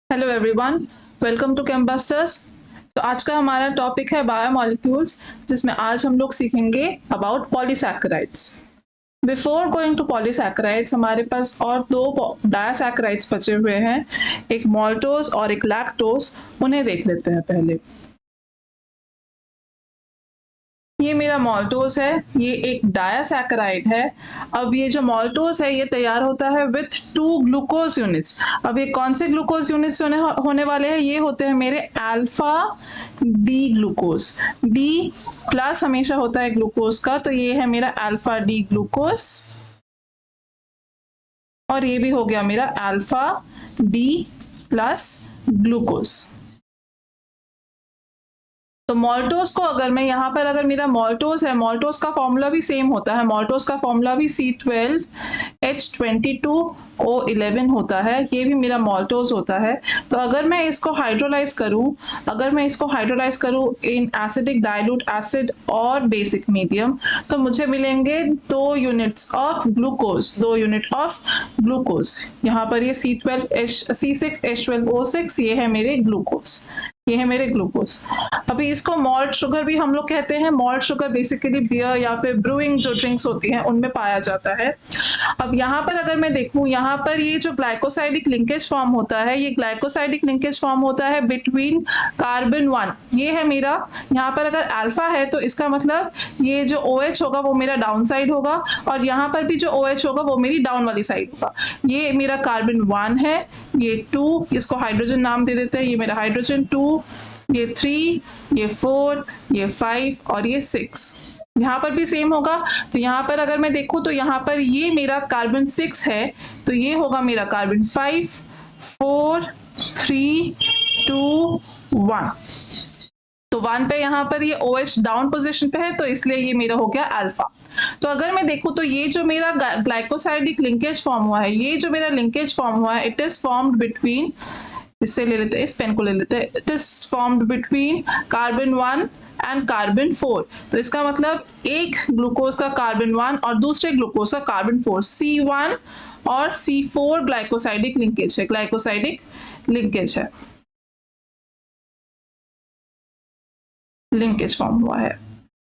Hello everyone, welcome to Campusters. तो आज का हमारा टॉपिक है बायोमॉलिक्यूल्स, जिसमें आज हम लोग सीखेंगे about polysaccharides. Before going to polysaccharides हमारे पास और दो डायासैकेराइड्स बचे हुए हैं, एक माल्टोज और एक लैक्टोज। उन्हें देख लेते हैं पहले। ये मेरा माल्टोज है, ये एक डायासैकेराइड है। अब ये जो माल्टोज है ये तैयार होता है विथ 2 ग्लूकोज यूनिट्स। अब ये कौन से ग्लूकोज यूनिट्स होने वाले हैं? ये होते हैं मेरे alpha D glucose. D plus हमेशा होता है ग्लूकोज का, तो ये है मेरा अल्फा डी ग्लूकोज, और ये भी हो गया मेरा अल्फा डी प्लस ग्लूकोज। तो मॉल्टोज को अगर मैं यहाँ पर, अगर मेरा मॉल्टोज है, मॉल्टोज का फॉर्मूला भी सेम होता है। मॉल्टोज का फॉर्मूला भी C12H22O11 होता है। ये भी मेरा मॉल्टोज होता है। तो अगर मैं इसको हाइड्रोलाइज करूँ इन एसिडिक डाइल्यूट एसिड और बेसिक मीडियम, तो मुझे मिलेंगे 2 यूनिट्स ऑफ ग्लूकोज। यहाँ पर ये C6H12O6, ये है मेरे ग्लूकोज, ये है मेरे ग्लूकोज। अभी इसको मॉल्ट शुगर भी हम लोग कहते हैं। मॉल्ट शुगर बेसिकली बियर या फिर ब्रूइंग जो ड्रिंक्स होती हैं उनमें पाया जाता है। अब यहाँ पर अगर मैं देखूं, यहाँ पर ये जो ग्लाइकोसाइडिक लिंकेज फॉर्म होता है, ये ग्लाइकोसाइडिक लिंकेज फॉर्म होता है बिटवीन कार्बन 1। ये है मेरा, यहाँ पर अगर अल्फा है तो इसका मतलब ये जो OH होगा वो मेरा डाउन साइड होगा, और यहाँ पर भी जो OH होगा वो मेरी डाउन वाली साइड होगा। ये मेरा कार्बन 1 है, ये 2, इसको हाइड्रोजन नाम दे देते हैं, ये मेरा हाइड्रोजन 2, ये 3, ये 4, ये 5 और ये 6। यहाँ पर भी सेम होगा। तो यहाँ पर अगर मैं देखूं तो यहाँ पर ये मेरा कार्बन 6 है, तो ये होगा मेरा कार्बन 5, 4, 3, 2, 1। तो 1 पे यहाँ पर ये OH डाउन पोजीशन पे है, तो इसलिए ये मेरा हो गया अल्फा। तो अगर मैं देखूं तो ये जो मेरा ग्लाइकोसाइडिक लिंकेज फॉर्म हुआ है, ये जो मेरा लिंकेज फॉर्म हुआ है, इट इज फॉर्म्ड बिटवीन, इससे ले लेते हैं, इस पेन को ले लेते हैं, it is formed between carbon 1 and carbon 4। तो इसका मतलब एक ग्लूकोज का कार्बन 1 और दूसरे ग्लूकोज का कार्बन 4, C1 और C4 ग्लाइकोसाइडिक लिंकेज है, लिंकेज फॉर्म हुआ है।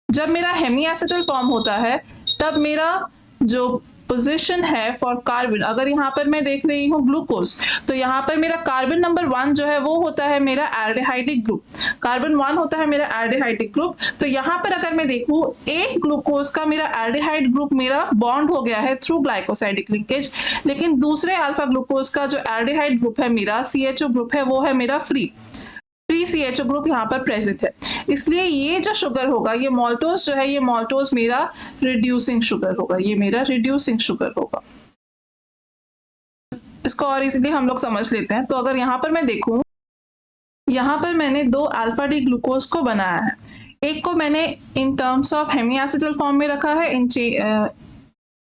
जब मेरा हेमीएसिटल फॉर्म होता है तब मेरा जो पोजीशन है फॉर कार्बन, अगर यहाँ पर मैं देख रही हूँ ग्लूकोज, तो यहाँ पर मेरा कार्बन नंबर 1 जो है वो होता है मेरा एल्डिहाइडिक ग्रुप। कार्बन 1 होता है मेरा एल्डिहाइडिक ग्रुप। तो यहाँ पर अगर मैं देखूँ, एक ग्लूकोज का मेरा एल्डिहाइड ग्रुप मेरा बॉन्ड हो गया है थ्रू ग्लाइकोसाइडिक लिंकेज, लेकिन दूसरे अल्फा ग्लूकोज का जो एल्डिहाइड ग्रुप है मेरा, CHO ग्रुप है, वो है मेरा फ्री CHO ग्रुप यहाँ पर प्रेजेंट है। इसलिए ये जो शुगर होगा, ये मॉल्टोज जो है, ये मॉल्टोज मेरा रिड्यूसिंग शुगर होगा, ये मेरा रिड्यूसिंग शुगर होगा। इसको और इजीली हम लोग समझ लेते हैं। तो अगर यहाँ पर मैं देखूं, यहाँ पर मैंने 2 अल्फा डी ग्लूकोज को बनाया है। एक को मैंने इन टर्म्स ऑफ हेमीएसिटल फॉर्म में रखा है,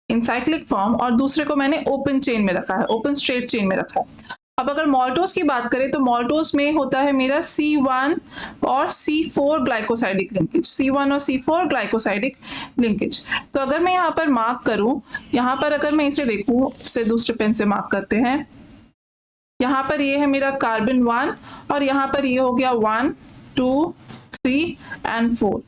इन साइक्लिक फॉर्म, और दूसरे को मैंने ओपन चेन में रखा है, ओपन स्ट्रेट चेन में रखा है। अब अगर मॉल्टोज की बात करें तो मॉल्टोज में होता है मेरा C1 और C4 ग्लाइकोसाइडिक लिंकेज, C1 और C4 ग्लाइकोसाइडिक लिंकेज। तो अगर मैं यहाँ पर मार्क करूं, यहाँ पर अगर मैं इसे देखूं, इसे दूसरे पेन से मार्क करते हैं, यहाँ पर ये है मेरा कार्बन 1 और यहाँ पर ये हो गया 1, 2, 3 एंड 4।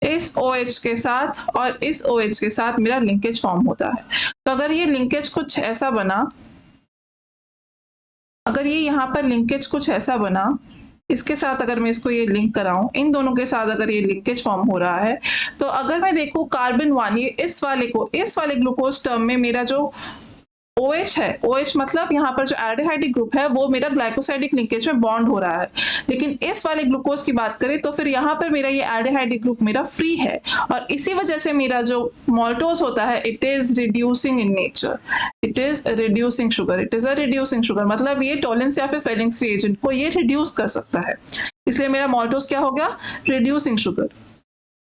इस OH के साथ और इस OH के साथ मेरा लिंकेज फॉर्म होता है। तो अगर ये लिंकेज कुछ ऐसा बना, अगर ये यहाँ पर लिंकेज कुछ ऐसा बना, इसके साथ अगर मैं इसको ये लिंक कराऊं, इन दोनों के साथ अगर ये लिंकेज फॉर्म हो रहा है, तो अगर मैं देखूं कार्बन 1, ये इस वाले ग्लूकोज टर्म में मेरा जो OH है, OH मतलब यहाँ पर जो एल्डिहाइडिक ग्रुप है वो मेरा ग्लाइकोसाइडिक लिंकेज में बॉन्ड हो रहा है। लेकिन इस वाले ग्लूकोज की बात करें तो फिर यहाँ पर मेरा ये एल्डिहाइडिक ग्रुप मेरा फ्री है, और इसी वजह से मेरा जो मॉल्टोज होता है, it is reducing in nature, it is reducing sugar, it is a reducing sugar, मतलब ये टॉलेंस या फिर फेलिंग्स रिएजेंट को ये रिड्यूस कर सकता है। इसलिए मेरा मॉल्टोज क्या हो गया? Reducing sugar.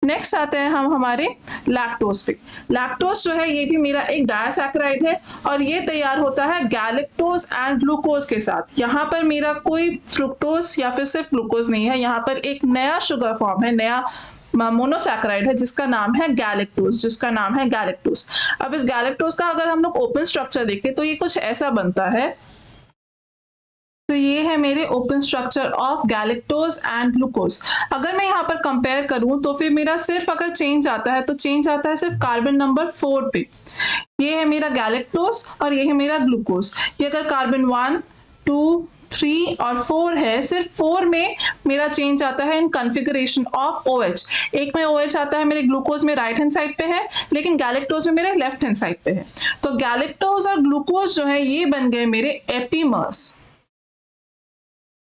नेक्स्ट आते हैं हम हमारे लैक्टोज पे। लैक्टोज जो है ये भी मेरा एक डायसैकेराइड है, और ये तैयार होता है गैलेक्टोज एंड ग्लूकोज के साथ। यहाँ पर मेरा कोई फ्रुक्टोज या फिर सिर्फ ग्लूकोज नहीं है, यहाँ पर एक नया शुगर फॉर्म है, नया मोनोसैकेराइड है जिसका नाम है गैलेक्टोज। अब इस गैलेक्टोज का अगर हम लोग ओपन स्ट्रक्चर देखें तो ये कुछ ऐसा बनता है, तो ये है मेरे open structure of galactose and glucose. अगर मैं यहाँ पर कंपेयर करूँ तो फिर मेरा सिर्फ अगर चेंज आता है तो चेंज आता है सिर्फ कार्बन नंबर 4 पे। ये है मेरा गैलेक्टोज और ये है मेरा ग्लूकोज। ये अगर कार्बन 1, 2, 3 और 4 है, सिर्फ 4 में मेरा चेंज आता है इन कॉन्फ़िगरेशन ऑफ OH। एक में OH आता है मेरे ग्लूकोज में राइट हैंड साइड पे है, लेकिन गैलेक्टोज में मेरे लेफ्ट हैंड साइड पे है। तो गैलेक्टोज और ग्लूकोज जो है ये बन गए मेरे एपीमर्स।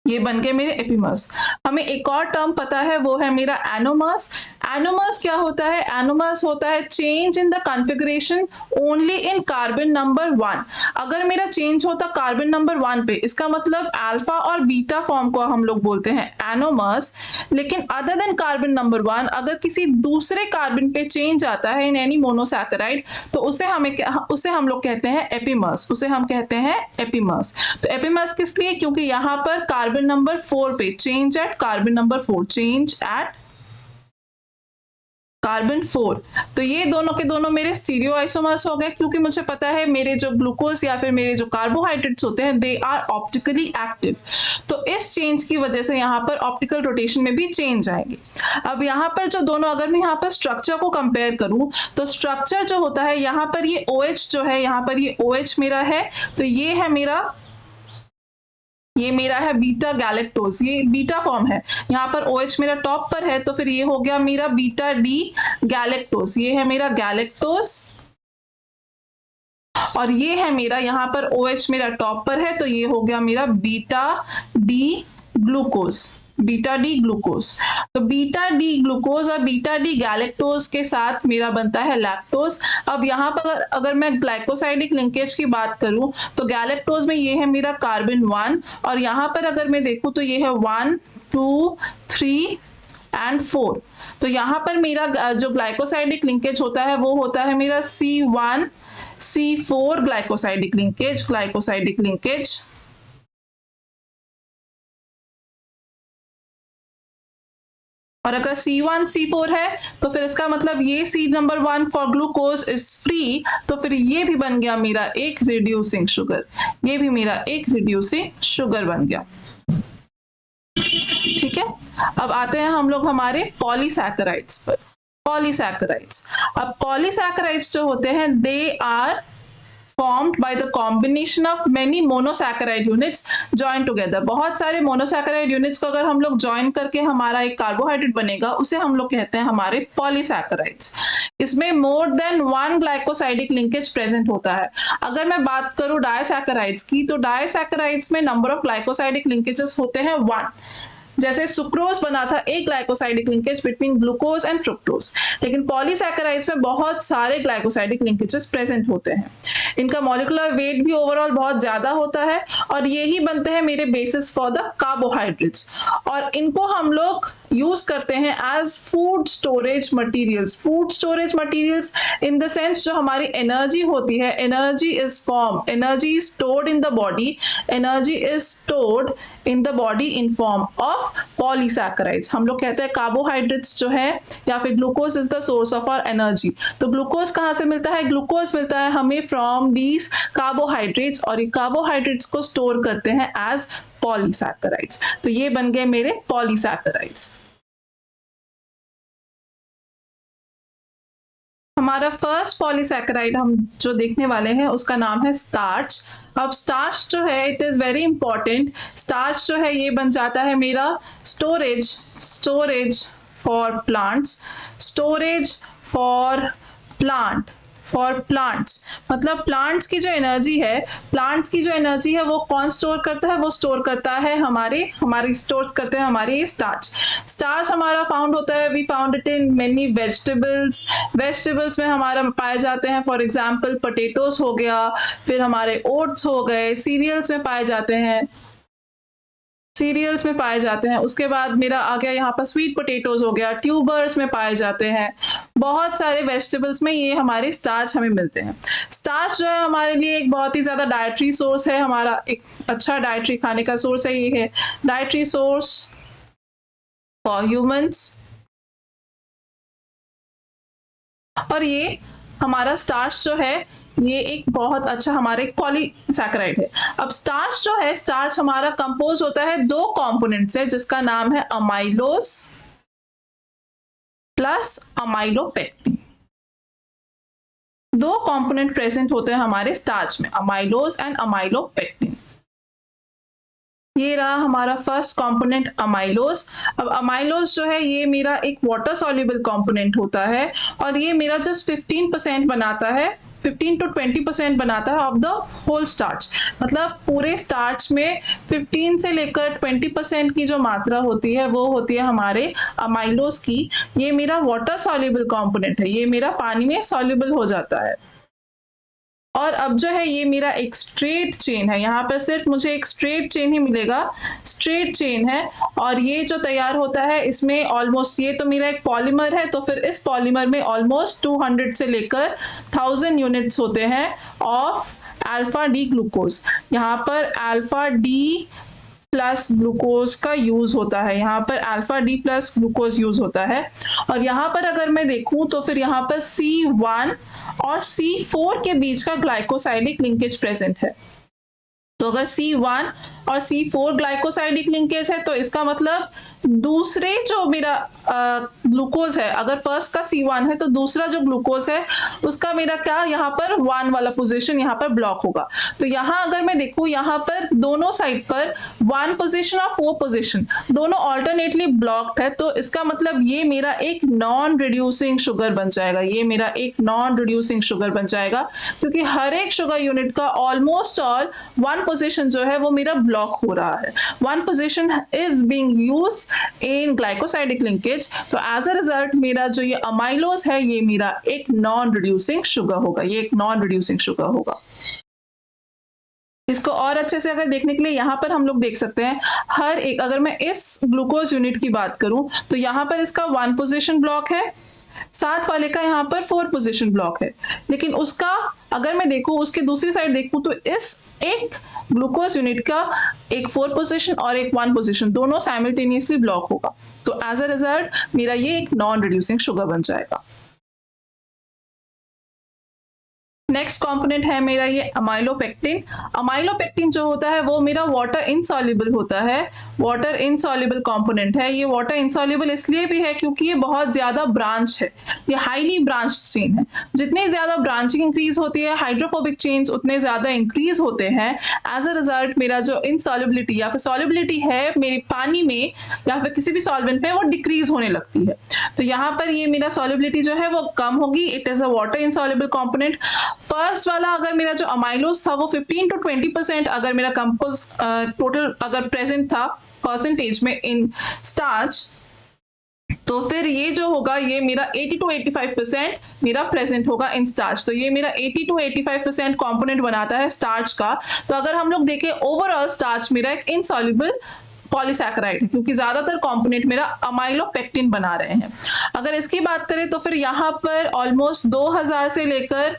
ये बन गए मेरे एपीमर्स। हमें एक और टर्म पता है, वो है मेरा एनोमर्स। एनोमर्स क्या होता है? एनोमर्स होता है change in the configuration only in carbon number 1। अगर मेरा चेंज होता कार्बन नंबर 1 पे, इसका मतलब अल्फा और बीटा फॉर्म को हम लोग बोलते हैं एनोमर्स। लेकिन अदर देन कार्बन नंबर 1 अगर किसी दूसरे कार्बन पे चेंज आता है इन एनी मोनोसैकेराइड, तो उसे हम लोग कहते हैं एपीमर्स। उसे हम कहते हैं एपीमर्स। तो एपीमर्स किस लिए? क्योंकि यहाँ पर कार्बन नंबर 4 पे change at carbon number 4, change at carbon 4। तो ये दोनों के दोनों मेरे स्टीरियो आइसोमर्स हो गए, क्योंकि मुझे पता है मेरे जो ग्लूकोज या फिर मेरे जो कार्बोहाइड्रेट्स होते हैं दे आर ऑप्टिकली एक्टिव। तो इस चेंज की वजह से यहाँ पर ऑप्टिकल रोटेशन में भी चेंज आएगी। अब यहाँ पर जो दोनों, अगर मैं यहाँ पर स्ट्रक्चर को कंपेयर करूं तो स्ट्रक्चर जो होता है यहाँ पर ये OH जो है, यहाँ पर ये OH मेरा है, तो ये है मेरा है बीटा गैलेक्टोज। ये बीटा फॉर्म है, यहाँ पर OH मेरा टॉप पर है, तो फिर ये हो गया मेरा बीटा डी गैलेक्टोज। ये है मेरा गैलेक्टोज और ये है मेरा, यहाँ पर OH मेरा टॉप पर है, तो ये हो गया मेरा beta D glucose. Beta D glucose. तो बीटा डी ग्लूकोज और बीटा डी गैलेक्टोज के साथ मेरा बनता है लैक्टोज। अब यहाँ पर अगर मैं ग्लाइकोसाइडिक लिंकेज की बात करूं तो गैलेक्टोज में ये है मेरा कार्बन 1 और यहाँ पर अगर मैं देखूं तो ये है 1, 2, 3 एंड 4। तो यहाँ पर मेरा जो ग्लाइकोसाइडिक लिंकेज होता है वो होता है मेरा C1, C4 ग्लाइकोसाइडिक लिंकेज। और अगर C1, C4 है तो फिर इसका मतलब ये C number 1 for glucose is free, तो फिर ये भी बन गया मेरा एक रिड्यूसिंग शुगर। ये भी मेरा एक रिड्यूसिंग शुगर बन गया। ठीक है, अब आते हैं हम लोग हमारे पॉलीसैकेराइड्स पर। पॉलीसैकेराइड्स, अब पॉलीसैकेराइड्स जो होते हैं they are formed by the combination of many monosaccharide units joined together। बहुत सारे monosaccharide units को अगर हम लोग join करके हमारा एक कार्बोहाइड्रेट बनेगा, उसे हम लोग कहते हैं हमारे polysaccharides। इसमें more than one glycosidic linkage present होता है। अगर मैं बात करूं disaccharides की, तो disaccharides में number of glycosidic linkages होते हैं 1। जैसे सुक्रोज बना था एक glycosidic linkage between glucose and fructose, लेकिन पॉलीसैकेराइड्स में बहुत सारे ग्लाइकोसाइडिक लिंकेजेस प्रेजेंट होते हैं। इनका मॉलिक्यूलर वेट भी ओवरऑल बहुत ज्यादा होता है और यही बनते हैं मेरे बेसिस फॉर द कार्बोहाइड्रेट्स। और इनको हम लोग यूज करते हैं as food storage materials. Food storage materials in the sense जो हमारी एनर्जी होती है, energy is form, energy is stored in the body, energy is stored in the body in form of polysaccharides. हम लोग कहते हैं कार्बोहाइड्रेट्स जो है या फिर glucose is the source of our energy. तो ग्लूकोज कहाँ से मिलता है? ग्लूकोज मिलता है हमें फ्रॉम दीज कार्बोहाइड्रेट्स और ये कार्बोहाइड्रेट्स को स्टोर करते हैं एज पॉलीसैकेराइड्स। तो ये बन गए मेरे पॉलीसैकेराइड्स। हमारा फर्स्ट पॉलीसैकेराइड हम जो देखने वाले हैं उसका नाम है स्टार्च। अब स्टार्च जो है it is very important. Starch जो है ये बन जाता है मेरा storage for plants, storage for plants. मतलब प्लांट्स की जो एनर्जी है वो कौन स्टोर करता है? वो स्टोर करता है हमारे स्टार्च हमारा फाउंड होता है, we found it in many vegetables में हमारा पाए जाते हैं। फॉर एग्जांपल पोटैटोज हो गया, फिर हमारे ओट्स हो गए, सीरियल्स में पाए जाते हैं। उसके बाद मेरा आ गया यहाँ पर स्वीट पोटैटोज हो गया, ट्यूबर्स में पाए जाते हैं। बहुत सारे वेजिटेबल्स में ये हमारे स्टार्च हमें मिलते हैं। स्टार्च जो है हमारे लिए एक बहुत ही ज्यादा डाइटरी सोर्स है, हमारा एक अच्छा डाइटरी खाने का सोर्स है। ये है डाइटरी सोर्स फॉर ह्यूमंस। और ये हमारा स्टार्च जो है ये एक बहुत अच्छा हमारे पॉलीसैकेराइड है। अब स्टार्च जो है, स्टार्च हमारा कंपोज होता है दो कंपोनेंट से, जिसका नाम है अमाइलोज प्लस अमाइलोपेक्टिन। दो कंपोनेंट प्रेजेंट होते हैं हमारे स्टार्च में, अमाइलोज एंड अमाइलोपेक्टिन। ये रहा हमारा फर्स्ट कंपोनेंट अमाइलोज। अब अमाइलोज जो है ये मेरा एक वाटर सॉल्युबल कंपोनेंट होता है और ये मेरा जस्ट 15% बनाता है, 15 to 20% बनाता है ऑफ द होल स्टार्च। मतलब पूरे स्टार्च में 15 से लेकर 20% की जो मात्रा होती है वो होती है हमारे अमाइलोज की। ये मेरा वाटर सॉल्युबल कंपोनेंट है, ये मेरा पानी में सॉल्युबल हो जाता है। और अब जो है ये मेरा एक स्ट्रेट चेन है, यहाँ पर सिर्फ मुझे एक स्ट्रेट चेन ही मिलेगा, स्ट्रेट चेन है। और ये जो तैयार होता है इसमें ऑलमोस्ट, ये तो मेरा एक पॉलीमर है, तो फिर इस पॉलीमर में ऑलमोस्ट 200 से लेकर 1000 यूनिट्स होते हैं ऑफ अल्फा डी ग्लूकोज। यहाँ पर अल्फा डी प्लस ग्लूकोज का यूज होता है, यहाँ पर alpha D plus glucose use होता है। और यहाँ पर अगर मैं देखूं तो फिर यहाँ पर C1 और C4 के बीच का ग्लाइकोसाइडिक लिंकेज प्रेजेंट है। तो अगर C1 और C4 ग्लाइकोसाइडिक लिंकेज है तो इसका मतलब दूसरे जो मेरा ग्लूकोज है, अगर फर्स्ट का C1 है तो दूसरा जो ग्लूकोज है उसका मेरा क्या यहाँ पर 1 वाला पोजीशन यहाँ पर ब्लॉक होगा। तो यहाँ अगर मैं देखूँ यहाँ पर दोनों साइड पर 1 पोजीशन और 4 पोजीशन दोनों ऑल्टरनेटली ब्लॉक्ड है, तो इसका मतलब ये मेरा एक नॉन रिड्यूसिंग शुगर बन जाएगा, ये मेरा एक नॉन रिड्यूसिंग शुगर बन जाएगा, क्योंकि हर एक शुगर यूनिट का ऑलमोस्ट ऑल 1 पोजीशन जो है वो मेरा ब्लॉक हो रहा है। 1 position is being used in glycosidic linkage. तो एज अ रिजल्ट मेरा जो ये अमाइलोज है ये मेरा एक नॉन रिड्यूसिंग शुगर होगा, ये एक नॉन रिड्यूसिंग शुगर होगा। इसको और अच्छे से अगर देखने के लिए यहाँ पर हम लोग देख सकते हैं, हर एक, अगर मैं इस ग्लूकोज यूनिट की बात करूं तो यहाँ पर इसका 1 पोजीशन ब्लॉक है, साथ वाले का यहाँ पर 4 पोजीशन ब्लॉक है। लेकिन उसका अगर मैं देखूं, उसके दूसरी साइड देखूं तो इस एक ग्लूकोज यूनिट का एक 4 पोजीशन और एक 1 पोजीशन दोनों साइमल्टेनियसली ब्लॉक होगा। तो एज अ रिजल्ट मेरा ये एक नॉन रिड्यूसिंग शुगर बन जाएगा। नेक्स्ट कंपोनेंट है मेरा ये अमाइलोपेक्टिन। अमाइलोपेक्टिन जो होता है वो मेरा वाटर इनसॉल्युबल होता है, वाटर इनसॉल्युबल कंपोनेंट है। ये वाटर इनसॉल्युबल इसलिए भी है क्योंकि ये बहुत ज्यादा ब्रांच है, ये हाईली ब्रांच चेन है। जितनी ज्यादा ब्रांचिंग इंक्रीज होती है, हाइड्रोफोबिक चेन्स उतने ज्यादा इंक्रीज होते हैं। एज अ रिजल्ट मेरा जो इनसॉल्युबिलिटी या फिर सॉल्युबिलिटी है मेरी पानी में या फिर किसी भी सॉल्वेंट में वो डिक्रीज होने लगती है। तो यहाँ पर ये मेरा सॉल्युबिलिटी जो है वो कम होगी, it is a water insoluble component. First वाला अगर मेरा जो अमाइलोज था वो 15 to 20% अगर मेरा कंपोज टोटल अगर प्रेजेंट था परसेंटेज में इन स्टार्च, तो फिर ये जो होगा ये मेरा 80 to 85% मेरा प्रेजेंट होगा इन स्टार्च। तो ये मेरा 80 to 85% कंपोनेंट बनाता है स्टार्च का। तो अगर हम लोग देखें ओवरऑल स्टार्च मेरा एक इनसॉल्युबल पॉलीसैकेराइड है, क्योंकि ज्यादातर कंपोनेंट मेरा अमाइलोपेक्टिन बना रहे हैं। अगर इसकी बात करें तो फिर यहाँ पर ऑलमोस्ट 2000 से लेकर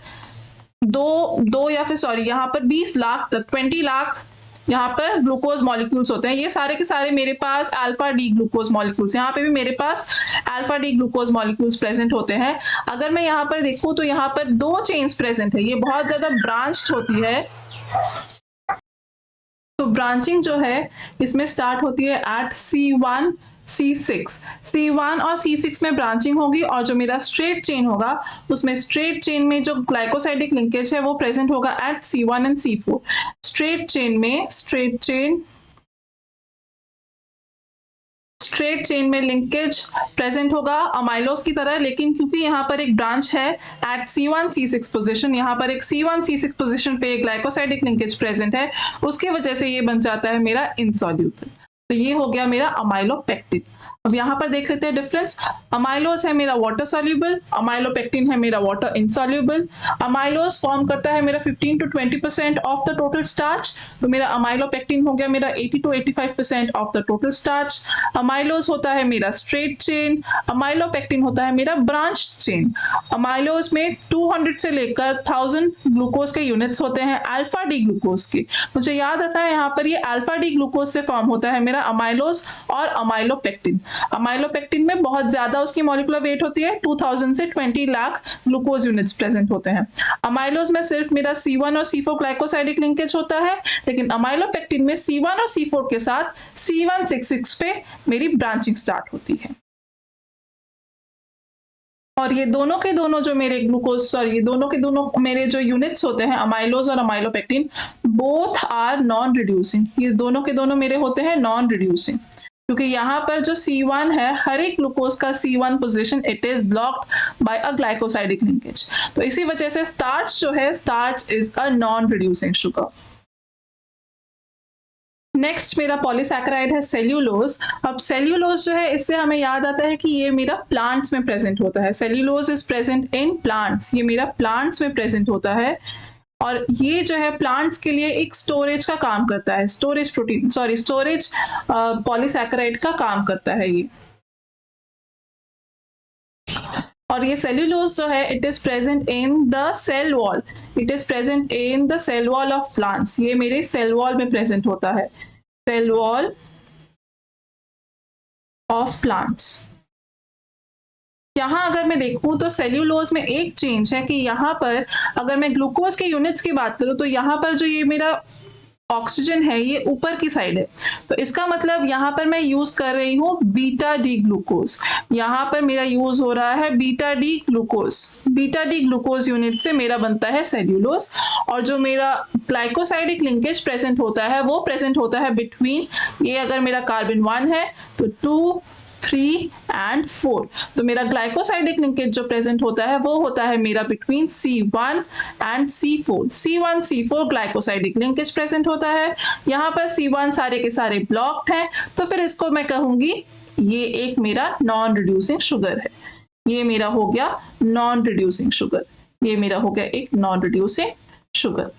या फिर सॉरी यहाँ पर 20 लाख तक 20 लाख यहाँ पर ग्लूकोज मॉलिक्यूल्स होते हैं। ये सारे के सारे मेरे पास अल्फा डी ग्लूकोज मॉलिक्यूल्स, यहाँ पे भी मेरे पास alpha D glucose molecules present होते हैं। अगर मैं यहाँ पर देखूँ तो यहाँ पर 2 चेन्स प्रेजेंट है, ये बहुत ज्यादा ब्रांच्ड होती है। तो ब्रांचिंग जो है इसमें स्टार्ट होती है एट C1 C6, C1 और C6 में ब्रांचिंग होगी, और जो मेरा स्ट्रेट चेन होगा उसमें स्ट्रेट चेन में जो ग्लाइकोसाइडिक लिंकेज है वो प्रेजेंट होगा at C1 and C4। Straight chain में लिंकेज प्रेजेंट होगा अमाइलोज की तरह, लेकिन क्योंकि यहाँ पर एक ब्रांच है एट C1 C6 पोजीशन, यहाँ पर एक C1 C6 पोजीशन पे ग्लाइकोसाइडिक लिंकेज प्रेजेंट है, उसकी वजह से ये बन जाता है मेरा इनसॉल्युबल। तो ये हो गया मेरा अमाइलोपेक्टिन। अब यहाँ पर देख लेते हैं डिफरेंस। अमाइलोज है मेरा वाटर सॉल्युबल, अमाइलोपेक्टिन है मेरा वाटर इनसॉल्युबल। अमाइलोज फॉर्म करता है मेरा 15 to 20% of the total starch, तो मेरा अमाइलोपेक्टिन हो गया मेरा 80 to 85% of the total starch. Amylose होता है मेरा स्ट्रेट चेन, अमाइलोपेक्टिन होता है मेरा ब्रांच चेन। अमाइलोज में 200 से लेकर 1000 ग्लूकोज के यूनिट्स होते हैं अल्फा डी ग्लूकोज के। मुझे याद रखना है यहाँ पर ये अल्फा डी ग्लूकोज से फॉर्म होता है मेरा अमाइलोज और अमाइलोपेक्टिन। अमाइलोपेक्टिन में बहुत ज्यादा उसकी मॉलिक्यूलर वेट होती है, 2000 से 20 लाख ग्लूकोज यूनिट्स प्रेजेंट होते हैं। अमाइलोज में सिर्फ मेरा C1 और C4 ग्लाइकोसाइडिक लिंकेज होता है, लेकिन अमाइलोपेक्टिन में C1 और C4 के साथ C166 पे मेरी ब्रांचिंग स्टार्ट होती है। और ये दोनों के दोनों जो मेरे ये दोनों के दोनों मेरे जो यूनिट्स होते हैं अमाइलोज और amylopectin, both are non reducing. ये दोनों के दोनों मेरे होते हैं नॉन रिड्यूसिंग, क्योंकि यहाँ पर जो C1 है, हर एक ग्लूकोज का C1 position it is blocked by a glycosidic linkage. तो इसी वजह से स्टार्च जो है, starch is a non reducing sugar. Next मेरा पॉलीसैकेराइड है सेल्यूलोज। अब सेल्यूलोज जो है, इससे हमें याद आता है कि ये मेरा प्लांट्स में प्रेजेंट होता है। Cellulose is present in plants, ये मेरा प्लांट्स में प्रेजेंट होता है और ये जो है प्लांट्स के लिए एक स्टोरेज का काम करता है, स्टोरेज पॉलीसैकेराइड का काम करता है ये। और ये सेल्यूलोज जो है it is present in the cell wall, it is present in the cell wall of plants. ये मेरे सेल वॉल में प्रेजेंट होता है, सेल वॉल ऑफ प्लांट्स। यहाँ अगर मैं देखूं तो सेल्यूलोज में एक चेंज है कि यहाँ पर अगर मैं ग्लूकोज के यूनिट्स की बात करूं तो यहाँ पर जो ये मेरा ऑक्सीजन है ये ऊपर की साइड है, तो इसका मतलब यहाँ पर मैं यूज कर रही हूँ बीटा डी ग्लूकोज। यहाँ पर मेरा यूज हो रहा है beta D glucose. Beta D glucose unit से मेरा बनता है सेल्यूलोज, और जो मेरा ग्लाइकोसाइडिक लिंकेज प्रेजेंट होता है वो प्रेजेंट होता है बिटवीन, ये अगर मेरा कार्बन 1 है तो 2, 3 and 4, तो मेरा ग्लाइकोसाइडिक लिंकेज जो प्रेजेंट होता है वो होता है मेरा between C1 and C4। C1 C4 glycosidic linkage present होता है। यहाँ पर C1 सारे के सारे ब्लॉक्ड हैं, तो फिर इसको मैं कहूंगी ये एक मेरा नॉन रिड्यूसिंग शुगर है। ये मेरा हो गया नॉन रिड्यूसिंग शुगर, ये मेरा हो गया एक नॉन रिड्यूसिंग शुगर।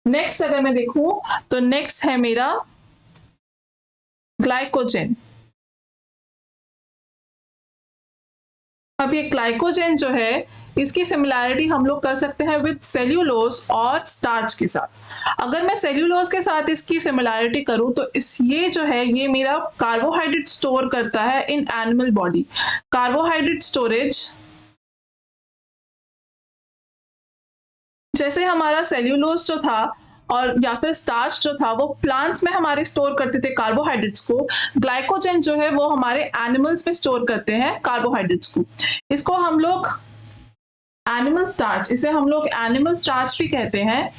नेक्स्ट अगर मैं देखूं तो नेक्स्ट है मेरा ग्लाइकोजेन। अब ये ग्लाइकोजेन जो है इसकी सिमिलैरिटी हम लोग कर सकते हैं विद सेल्यूलोज और स्टार्च के साथ। अगर मैं सेल्यूलोज के साथ इसकी सिमिलैरिटी करूं तो ये जो है ये मेरा कार्बोहाइड्रेट स्टोर करता है in animal body. Carbohydrate storage, जैसे हमारा सेल्यूलोज जो था और या फिर स्टार्च जो था वो प्लांट्स में हमारे स्टोर करते थे कार्बोहाइड्रेट्स को, ग्लाइकोजेन जो है वो हमारे एनिमल्स में स्टोर करते हैं कार्बोहाइड्रेट्स को। इसको हम लोग एनिमल स्टार्च, इसे हम लोग एनिमल स्टार्च भी कहते हैं।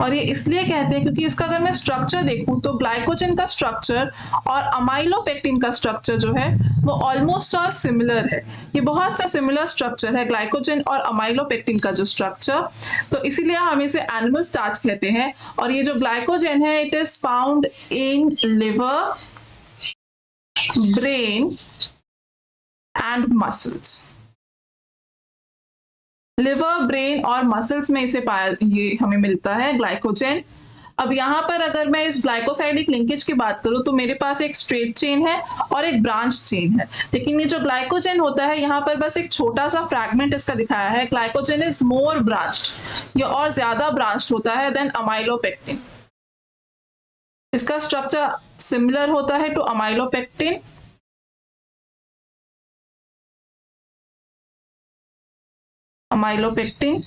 और ये इसलिए कहते हैं क्योंकि इसका अगर मैं स्ट्रक्चर देखूं तो ग्लाइकोजेन का स्ट्रक्चर और अमाइलोपेक्टिन का स्ट्रक्चर जो है वो ऑलमोस्ट ऑल सिमिलर है। ये बहुत सा सिमिलर स्ट्रक्चर है ग्लाइकोजेन और अमाइलोपेक्टिन का जो स्ट्रक्चर, तो इसीलिए हम इसे एनिमल स्टार्च कहते हैं। और ये जो ग्लाइकोजेन है it is found in liver, brain and muscles. Liver, brain और मसल्स में इसे ये हमें मिलता है ग्लाइकोजेन। अब यहाँ पर अगर मैं इस ग्लाइकोसाइडिक लिंकेज की बात करूँ तो मेरे पास एक स्ट्रेट चेन है और एक ब्रांच चेन है, लेकिन ये जो ग्लाइकोजेन होता है यहाँ पर बस एक छोटा सा फ्रैगमेंट इसका दिखाया है। ग्लाइकोजेन इज मोर ब्रांच्ड, ये और ज्यादा ब्रांच्ड होता है देन अमाइलोपेक्टिन। इसका स्ट्रक्चर सिमिलर होता है टू अमाइलोपेक्टिन। अमाइलोपेक्टिन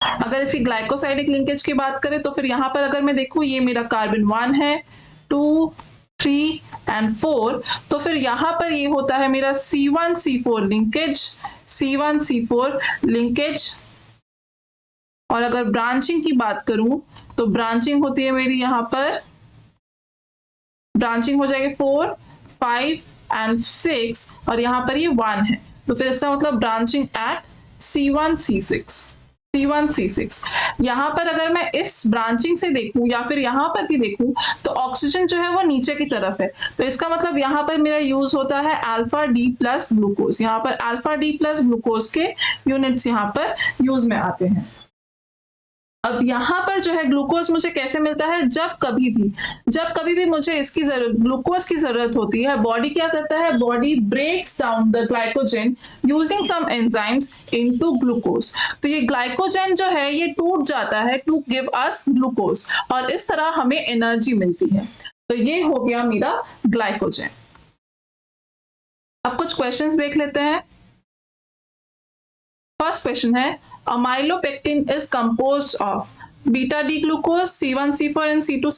अगर इसकी ग्लाइकोसाइडिक लिंकेज की बात करें तो फिर यहाँ पर अगर मैं देखूं ये मेरा कार्बन 1 है, 2, 3 and 4, तो फिर यहाँ पर ये होता है मेरा C1 C4 linkage, C1 C4 linkage. और अगर ब्रांचिंग की बात करूं तो ब्रांचिंग होती है मेरी, यहाँ पर ब्रांचिंग हो जाएगी 4, 5 and 6 और यहाँ पर ये 1 है, तो फिर इसका मतलब ब्रांचिंग एट C1 C6। यहाँ पर अगर मैं इस ब्रांचिंग से देखूं या फिर यहाँ पर भी देखूं तो ऑक्सीजन जो है वो नीचे की तरफ है, तो इसका मतलब यहाँ पर मेरा यूज होता है अल्फा डी प्लस ग्लूकोज। यहाँ पर अल्फा डी प्लस ग्लूकोज के यूनिट्स यहाँ पर यूज में आते हैं। अब यहाँ पर जो है ग्लूकोज मुझे कैसे मिलता है, जब कभी भी मुझे इसकी जरूरत, ग्लूकोज की जरूरत होती है, बॉडी क्या करता है, body breaks down the glycogen using some enzymes into glucose. तो ये ग्लाइकोजन जो है ये टूट जाता है टू गिव अस ग्लूकोज, और इस तरह हमें एनर्जी मिलती है। तो ये हो गया मेरा ग्लाइकोजन। अब कुछ क्वेश्चंस देख लेते हैं। फर्स्ट क्वेश्चन है, amylopectin is composed of beta D glucose, C1, C4 and C2,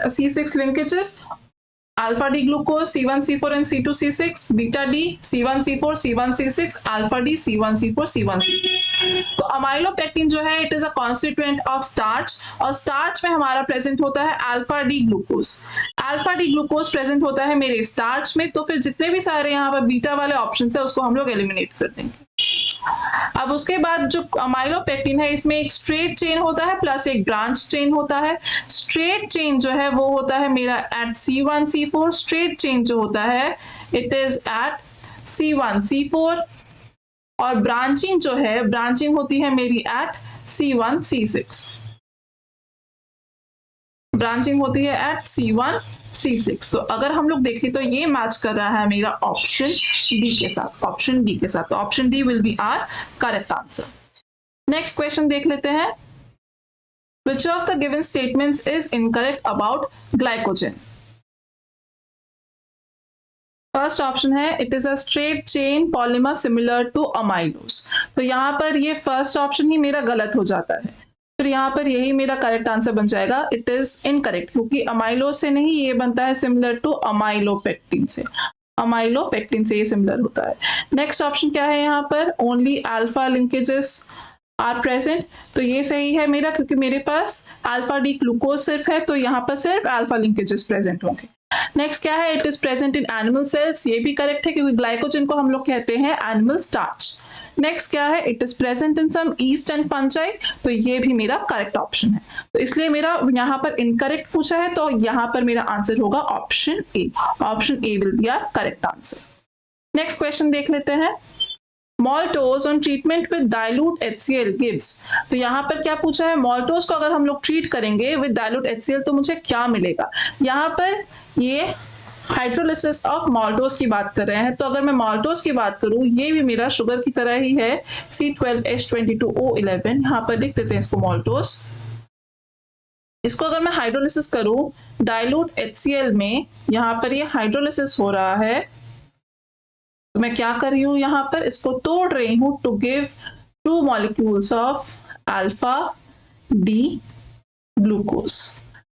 C6 linkages, alpha D glucose, C1, C4 and C2, C6, beta D, C1, C4, C1, C6, alpha D, C1, C4, C1, C6। तो amylopectin जो है it is a constituent of starch, और starch में हमारा present होता है alpha D glucose. Alpha D glucose present होता है मेरे स्टार्च में, तो फिर जितने भी सारे यहाँ पर बीटा वाले ऑप्शन है उसको हम लोग एलिमिनेट कर देंगे। अब उसके बाद जो अमाइलोपेक्टिन है इसमें एक स्ट्रेट चेन होता है प्लस एक ब्रांच चेन होता है। स्ट्रेट चेन जो है वो होता है मेरा eight C1 C4, straight chain जो होता है it is eight C1 C4, और ब्रांचिंग जो है, ब्रांचिंग होती है मेरी एट C1 C6, ब्रांचिंग होती है एट C1 C6। तो अगर हम लोग देखें तो ये मैच कर रहा है मेरा ऑप्शन डी के साथ, ऑप्शन डी के साथ। तो option D will be our correct answer. Next question देख लेते हैं, which of the given statements is incorrect about glycogen? First option है it is a straight chain polymer similar to amylose. तो यहाँ पर ये फर्स्ट ऑप्शन ही मेरा गलत हो जाता है, फिर यहाँ पर यही मेरा करेक्ट आंसर बन जाएगा, इट इज इनकरेक्ट, क्योंकि अमाइलोज से नहीं, ये बनता है सिमिलर टू अमाइलोपेक्टिन से, अमाइलोपेक्टिन से ये सिमिलर होता है। नेक्स्ट ऑप्शन क्या है यहाँ पर, only alpha linkages are present. तो ये सही है मेरा, क्योंकि मेरे पास अल्फा डी ग्लूकोज सिर्फ है, तो यहाँ पर सिर्फ अल्फा लिंकेजेस प्रेजेंट होंगे। नेक्स्ट क्या है, it is present in animal cells, ये भी करेक्ट है, क्योंकि ग्लाइकोजन को हम लोग कहते हैं एनिमल स्टार्च। नेक्स्ट क्या है, it is present in some yeast and fungi, तो ये भी मेरा करेक्ट ऑप्शन है। तो इसलिए मेरा यहाँ पर इनकरेक्ट पूछा है, तो यहाँ पर मेरा आंसर होगा option A, option A will be our correct answer. Next question देख लेते हैं, Maltose on treatment with dilute HCl gives। तो यहाँ पर क्या पूछा है, Maltose को अगर हम लोग ट्रीट करेंगे with dilute HCl तो मुझे क्या मिलेगा। यहाँ पर ये हाइड्रोलिसिस ऑफ माल्टोज की बात कर रहे हैं, तो अगर मैं माल्टोज की बात करूं, ये भी मेरा शुगर की तरह ही है, C12H22O11, यहाँ पर लिख देते हैं इसको माल्टोज। इसको अगर मैं हाइड्रोलिसिस करूं डाइल्यूट HCl में, यहाँ पर ये हाइड्रोलिसिस हो रहा है, तो मैं क्या कर रही हूँ, यहाँ पर इसको तोड़ रही हूँ to give 2 molecules of alpha D glucose.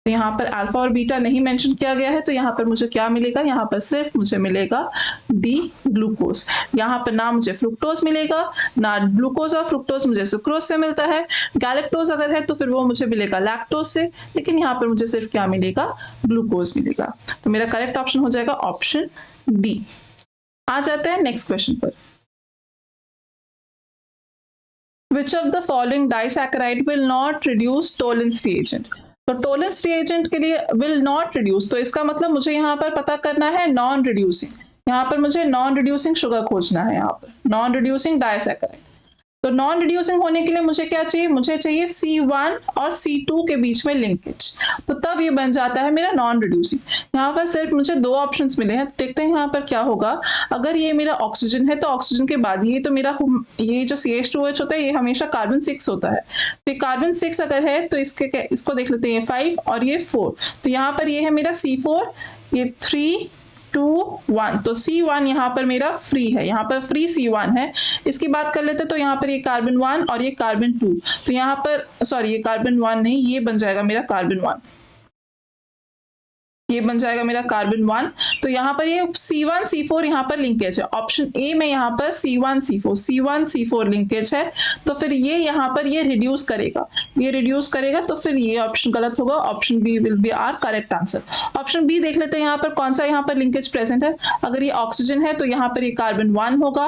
तो यहाँ पर अल्फा और बीटा नहीं मेंशन किया गया है, तो यहाँ पर मुझे क्या मिलेगा, यहाँ पर सिर्फ मुझे मिलेगा डी ग्लूकोज। यहाँ पर ना मुझे फ्रुक्टोज मिलेगा, ना ग्लूकोज और फ्रुक्टोज मुझे सुक्रोज से मिलता है, गैलेक्टोज अगर है तो फिर वो मुझे मिलेगा लैक्टोज से, लेकिन यहाँ पर मुझे सिर्फ क्या मिलेगा, ग्लूकोज मिलेगा। तो मेरा करेक्ट ऑप्शन हो जाएगा ऑप्शन डी। आ जाते हैं नेक्स्ट क्वेश्चन पर, Which of the following disaccharide will not reduce Tollens reagent? तो टोलेंस रिएजेंट के लिए विल नॉट रिड्यूस, तो इसका मतलब मुझे यहाँ पर पता करना है नॉन रिड्यूसिंग, यहाँ पर मुझे नॉन रिड्यूसिंग शुगर खोजना है, यहाँ पर नॉन रिड्यूसिंग डाइसैकेराइड। तो नॉन रिड्यूसिंग होने के लिए मुझे क्या चाहिए, मुझे चाहिए C1 और C2 के बीच में लिंकेज, तो तब ये बन जाता है मेरा नॉन रिड्यूसिंग। यहाँ पर सिर्फ मुझे 2 ऑप्शंस मिले हैं, देखते हैं यहाँ पर क्या होगा। अगर ये मेरा ऑक्सीजन है तो ऑक्सीजन के बाद ये तो मेरा ये जो CH2OH होता है ये हमेशा कार्बन 6 होता है, तो कार्बन 6 अगर है तो इसको देख लेते हैं, 5 और ये 4, तो यहाँ पर ये है मेरा C4, ये 3 2 1, तो C1 यहाँ पर मेरा फ्री है, यहाँ पर फ्री C1 है। इसकी बात कर लेते तो यहाँ पर ये कार्बन 1 और ये कार्बन 2, तो यहाँ पर सॉरी ये कार्बन 1 नहीं, ये बन जाएगा मेरा कार्बन 1, ये बन जाएगा मेरा कार्बन 1। तो यहाँ पर ये C1 C4 यहाँ पर लिंकेज है, ऑप्शन ए में यहाँ पर C1 C4 लिंकेज है, तो फिर ये यहाँ पर ये रिड्यूस करेगा, ये रिड्यूस करेगा, तो फिर ये ऑप्शन गलत होगा, option B will be our correct answer. Option B देख लेते हैं यहाँ पर कौन सा यहाँ पर लिंकेज प्रेजेंट है। अगर ये ऑक्सीजन है तो यहाँ पर ये कार्बन 1 होगा,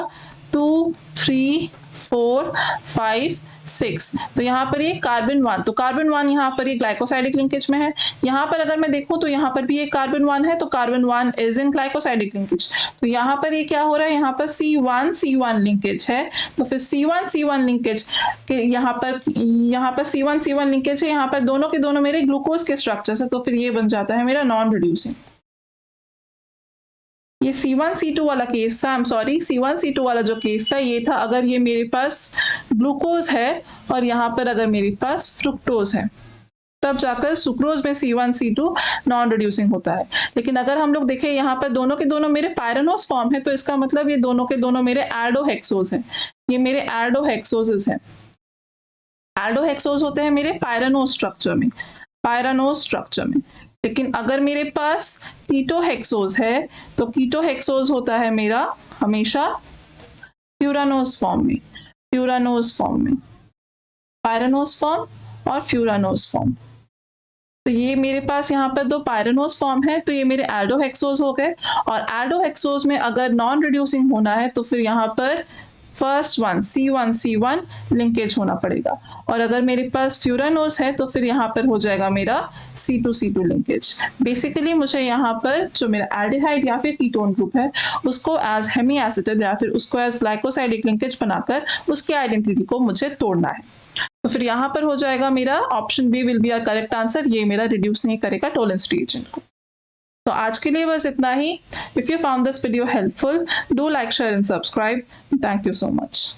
2 3 4 5 6। तो यहाँ पर ये कार्बन 1, तो कार्बन 1 यहाँ पर ये ग्लाइकोसाइडिक लिंकेज में है। यहाँ पर अगर मैं देखूँ तो यहाँ पर भी ये कार्बन 1 है, तो carbon 1 is in glycosidic linkage. तो यहाँ पर ये क्या हो रहा है, यहाँ पर C1 लिंकेज है, तो फिर C1 लिंकेज के यहाँ पर C1 लिंकेज है, यहाँ पर दोनों के दोनों मेरे ग्लूकोज के स्ट्रक्चर्स है, तो फिर ये बन जाता है मेरा नॉन रिड्यूसिंग। ये C1C2 वाला केस था, C1C2 वाला जो केस था ये था अगर ये मेरे पास ग्लूकोज है और यहाँ पर अगर मेरे पास फ्रुक्टोज है, तब जाकर सुक्रोज में C1C2 नॉन रिड्यूसिंग होता है। लेकिन अगर हम लोग देखें यहाँ पर दोनों के दोनों मेरे पायरानोज फॉर्म है, तो इसका मतलब ये दोनों के दोनों मेरे एल्डोहेक्सोज हैं, ये मेरे एल्डोहेक्सोजेस हैं। एल्डोहेक्सोज होते हैं मेरे पायरानोज स्ट्रक्चर में। लेकिन अगर मेरे पास कीटोहेक्सोज है, तो कीटोहेक्सोज होता है मेरा हमेशा फ्यूरानोज फॉर्म में, पायरानोज फॉर्म और फ्यूरानोज फॉर्म। तो ये मेरे पास यहाँ पर दो पायरानोज फॉर्म है, तो ये मेरे एल्डोहेक्सोज हो गए। और एल्डोहेक्सोज में अगर नॉन रिड्यूसिंग होना है तो फिर यहाँ पर फर्स्ट वन C1 लिंकेज होना पड़ेगा। और अगर मेरे पास फ्यूरानोज है तो फिर यहाँ पर हो जाएगा मेरा C2 लिंकेज। बेसिकली मुझे यहाँ पर जो मेरा एल्डिहाइड या फिर कीटोन ग्रुप है उसको एज हेमी एसिटेट या फिर उसको एज ग्लाइकोसाइडिक लिंकेज बनाकर उसकी आइडेंटिटी को मुझे तोड़ना है। तो फिर यहाँ पर हो जाएगा मेरा option B will be a correct answer, ये मेरा रिड्यूस नहीं करेगा टोलेंस रिएजेंट को। तो आज के लिए बस इतना ही। If you found this video helpful, do like, share and subscribe. Thank you so much.